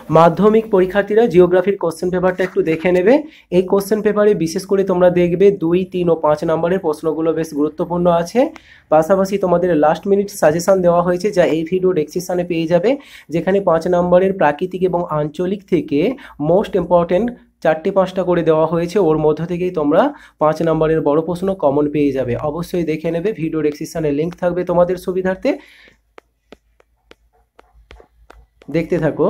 মাধ্যমিক পরীক্ষার্থীরা জিওগ্রাফির কোশ্চেন পেপারটা একটু দেখে নেবে। এই কোশ্চেন পেপারে বিশেষ করে তোমরা দেখবে 2, 3 ও 5 নম্বরের প্রশ্নগুলো বেশ গুরুত্বপূর্ণ আছে। পাশাপাশি তোমাদের লাস্ট মিনিট সাজেশন দেওয়া হয়েছে, যা এই ভিডিও ডেসক্রিপশনে পেয়ে যাবে, যেখানে 5 নম্বরের প্রাকৃতিক এবং আঞ্চলিক থেকে মোস্ট ইম্পর্টেন্ট 4-5টা করে দেওয়া হয়েছে। ওর মধ্য থেকেই তোমরা 5 নম্বরের বড় প্রশ্ন কমন পেয়ে যাবে। অবশ্যই দেখে নেবে, ভিডিও ডেসক্রিপশনে লিঙ্ক থাকবে তোমাদের সুবিধার্থে, দেখতে থাকো।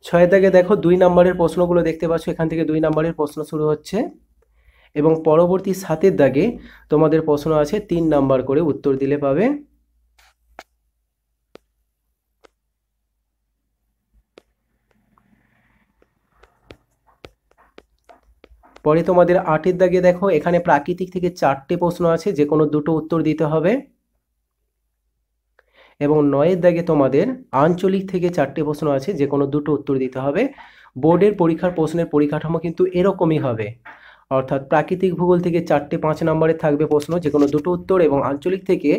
ছয়ের দাগে দেখো 2 নম্বরের প্রশ্নগুলো দেখতে পাচ্ছ, এখান থেকে 2 নম্বরের প্রশ্ন শুরু হচ্ছে এবং পরবর্তী 7-এর দাগে তোমাদের প্রশ্ন আছে 3 নাম্বার করে, উত্তর দিলে পাবে। পরে তোমাদের 8-এর দাগে দেখো, এখানে প্রাকৃতিক থেকে 4টে প্রশ্ন আছে, যে কোনো 2টো উত্তর দিতে হবে। এবং 9-এর দাগে তোমাদের আঞ্চলিক থেকে 4টে প্রশ্ন আছে, যে কোনো 2টো উত্তর দিতে হবে। বোর্ডের পরীক্ষার প্রশ্নের পরিকাঠামো কিন্তু এরকমই হবে, অর্থাৎ প্রাকৃতিক ভূগোল থেকে 4টে 5 নম্বরের থাকবে প্রশ্ন, যে কোনো 2টো উত্তর, এবং আঞ্চলিক থেকে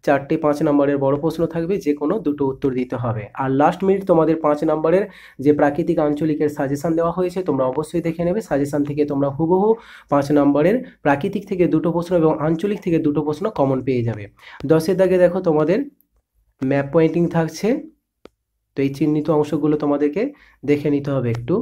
4টে 5 নম্বরের বড় প্রশ্ন থাকবে, যে কোনো 2টো উত্তর দিতে হবে। আর লাস্ট মিনিট তোমাদের 5 নম্বরের যে প্রাকৃতিক আঞ্চলিকের সাজেশন দেওয়া হয়েছে, তোমরা অবশ্যই দেখে নেবে। সাজেশন থেকে তোমরা হুবহু 5 নম্বরের প্রাকৃতিক থেকে 2টো প্রশ্ন এবং আঞ্চলিক থেকে 2টো প্রশ্ন কমন পেয়ে যাবে। 10-এর দাগে দেখো তোমাদের ম্যাপ পয়েন্টিং থাকছে, তো এই চিহ্নিত অংশগুলো তোমাদেরকে দেখে নিতে হবে একটু।